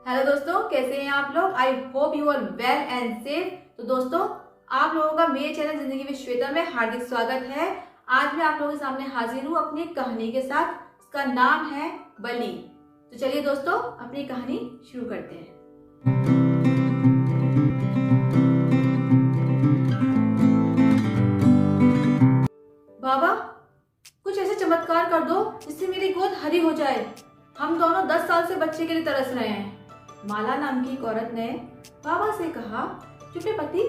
Hello दोस्तों, कैसे हैं आप लोग। I hope you are well and safe. तो दोस्तों, आप लोगों का मेरे चैनल जिंदगी विद श्वेता में हार्दिक स्वागत है। आज मैं आप लोगों के सामने हाजिर हूँ अपनी कहानी के साथ। इसका नाम है बलि। तो चलिए दोस्तों, अपनी कहानी शुरू करते हैं। बाबा, कुछ ऐसे चमत्कार कर दो जिससे मेरी गोद हरी हो जाए। हम दोनों 10 साल से बच्चे के लिए तरस रहे हैं। माला नाम की एक औरत ने बाबा से कहा जो अपने पति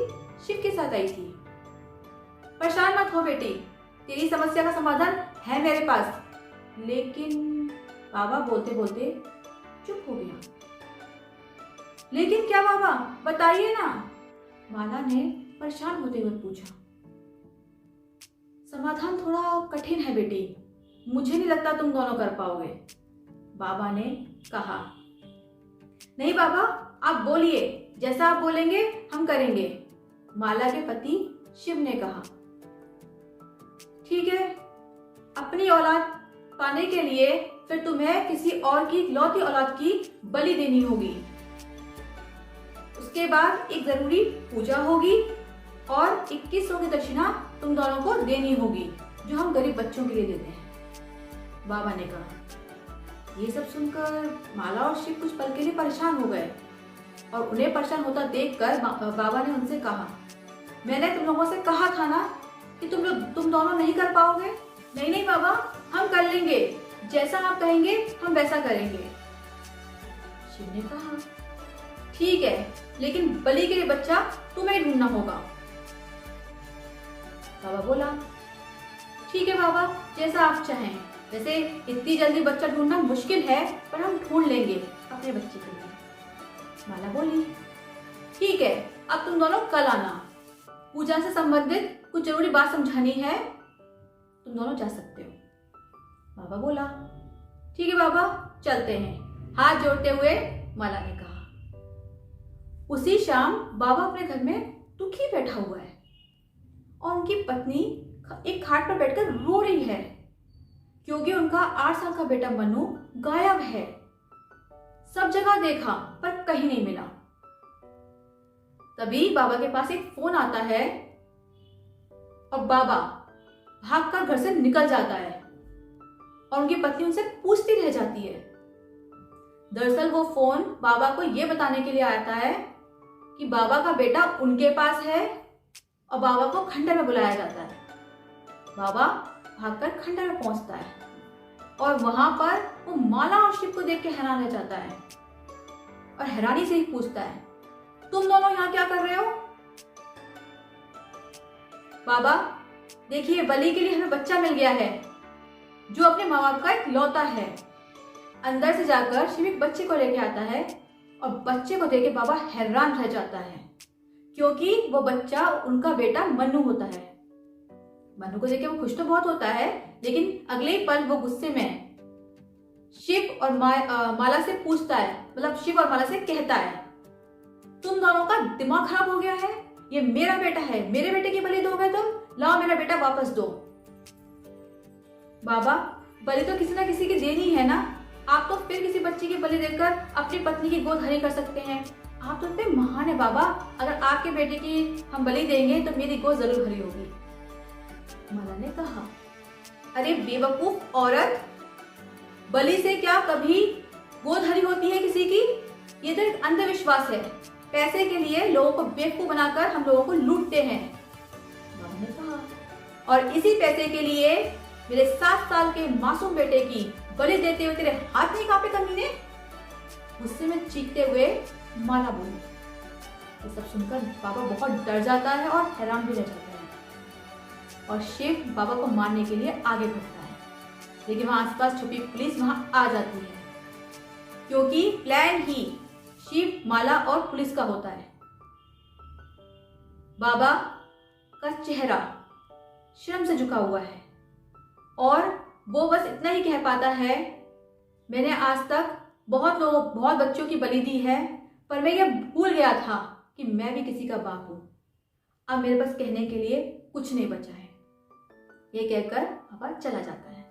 शिव के साथ आई थी। परेशान मत हो बेटी, तेरी समस्या का समाधान है मेरे पास। लेकिन बाबा बोलते बोलते चुप हो गया। लेकिन क्या बाबा, बताइए ना, माला ने परेशान होते हुए पूछा। समाधान थोड़ा कठिन है बेटी, मुझे नहीं लगता तुम दोनों कर पाओगे, बाबा ने कहा। नहीं बाबा, आप बोलिए, जैसा आप बोलेंगे हम करेंगे, माला के पति शिव ने कहा। ठीक है, अपनी औलाद पाने के लिए फिर तुम्हें किसी और की इकलौती औलाद की बलि देनी होगी। उसके बाद एक जरूरी पूजा होगी और 2100 की दक्षिणा तुम दोनों को देनी होगी, जो हम गरीब बच्चों के लिए देते हैं, बाबा ने कहा। ये सब सुनकर माला और शिव कुछ पल के लिए परेशान हो गए और उन्हें परेशान होता देखकर बाबा ने उनसे कहा, मैंने तुम लोगों से कहा था ना कि तुम दोनों नहीं कर पाओगे। नहीं नहीं बाबा, हम कर लेंगे, जैसा आप कहेंगे हम वैसा करेंगे, शिव ने कहा। ठीक है, लेकिन बलि के लिए बच्चा तुम्हें ढूंढना होगा, बाबा बोला। ठीक है बाबा, जैसा आप चाहें। वैसे इतनी जल्दी बच्चा ढूंढना मुश्किल है, पर हम ढूंढ लेंगे अपने बच्चे के लिए, माला बोली। ठीक है, अब तुम दोनों कल आना, पूजा से संबंधित कुछ जरूरी बात समझानी है, तुम दोनों जा सकते हो, बाबा बोला। ठीक है बाबा, चलते हैं, हाथ जोड़ते हुए माला ने कहा। उसी शाम बाबा अपने घर में दुखी बैठा हुआ है और उनकी पत्नी एक खाट पर बैठकर रो रही है क्योंकि उनका 8 साल का बेटा मनु गायब है। सब जगह देखा पर कहीं नहीं मिला। तभी बाबा के पास एक फोन आता है और बाबा भागकर घर से निकल जाता है और उनकी पत्नी उनसे पूछती रह जाती है। दरअसल वो फोन बाबा को यह बताने के लिए आता है कि बाबा का बेटा उनके पास है और बाबा को खंडर में बुलाया जाता है। बाबा भागकर खंडर में पहुंचता है और वहां पर वो माला और शिव को देख के हैरान रह जाता है और हैरानी से ही पूछता है, तुम दोनों यहाँ क्या कर रहे हो। बाबा देखिए, बलि के लिए हमें बच्चा मिल गया है जो अपने माँ बाप का इकलौता है। अंदर से जाकर शिव एक बच्चे को लेके आता है और बच्चे को देख के बाबा हैरान रह जाता है क्योंकि वो बच्चा उनका बेटा मनु होता है। मनु को देख के वो खुश तो बहुत होता है, लेकिन अगले ही पल वो गुस्से में शिव और माला से पूछता है, मतलब शिव और माला से कहता है, तुम दोनों का दिमाग खराब हो गया है, ये मेरा बेटा है, मेरे बेटे की बलि दोगे तुम, लाओ मेरा बेटा वापस दो। बाबा, बलि तो किसी ना किसी की देनी है ना, आप तो फिर किसी बच्चे की बलि देकर अपनी पत्नी की गोद हरी कर सकते हैं। आप तो इतने महान है बाबा, अगर आपके बेटे की हम बलि देंगे तो मेरी गोद जरूर हरी होगी, माला ने कहा। अरे बेवकूफ औरत, बलि से क्या कभी गोद हरी होती है किसी की? ये तो एक अंधविश्वास है। पैसे के लिए लोगों को बेवकूफ बनाकर हम लोगों को लूटते हैं, माला ने कहा। और इसी पैसे के लिए मेरे 7 साल के मासूम बेटे की बलि देते हुए तेरे हाथ नहीं कांपे कमीने? गुस्से में चीखते हुए माला बोली। ये सब सुनकर बाबा बहुत डर जाता है और हैरान भी रह जाता है और शिव बाबा को मारने के लिए आगे बढ़ता है, लेकिन वहां आसपास छुपी पुलिस वहां आ जाती है क्योंकि प्लान ही शिव, माला और पुलिस का होता है। बाबा का चेहरा शर्म से झुका हुआ है और वो बस इतना ही कह पाता है, मैंने आज तक बहुत बच्चों की बलि दी है, पर मैं ये भूल गया था कि मैं भी किसी का बाप हूं। अब मेरे पास कहने के लिए कुछ नहीं बचा है, ये कहकर बाबा चला जाता है।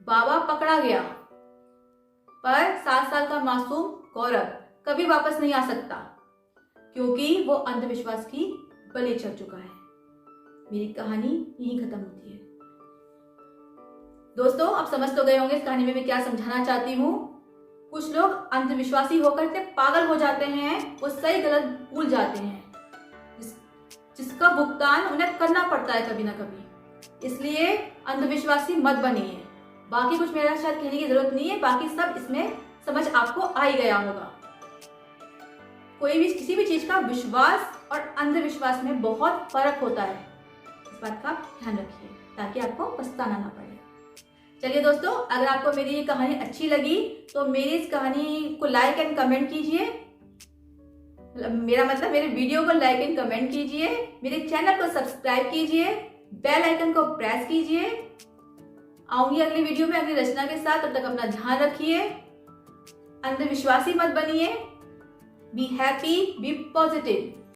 बाबा पकड़ा गया पर 7 साल का मासूम गौरव कभी वापस नहीं आ सकता, क्योंकि वो अंधविश्वास की बलि चढ़ चुका है। मेरी कहानी यहीं खत्म होती है। दोस्तों, आप समझ तो गए होंगे इस कहानी में मैं क्या समझाना चाहती हूँ। कुछ लोग अंधविश्वासी होकर इतने पागल हो जाते हैं, वो सही गलत भूल जाते हैं, जिसका भुगतान उन्हें करना पड़ता है कभी ना कभी। इसलिए अंधविश्वासी मत बनिए। बाकी कुछ मेरा शायद कहने की जरूरत नहीं है, बाकी सब इसमें समझ आपको आ ही गया होगा। कोई भी किसी भी चीज का विश्वास और अंधविश्वास में बहुत फर्क होता है। इस बात का ध्यान रखिए ताकि आपको पछताना ना पड़े। चलिए दोस्तों, अगर आपको मेरी ये कहानी अच्छी लगी तो मेरी इस कहानी को लाइक एंड कमेंट कीजिए। मेरा मतलब मेरे वीडियो को लाइक एंड कमेंट कीजिए, मेरे चैनल को सब्सक्राइब कीजिए, बेल आइकन को प्रेस कीजिए। आऊंगी अगली वीडियो में अगली रचना के साथ। तब तक अपना ध्यान रखिए, अंधविश्वासी मत बनिए। Be happy, be positive.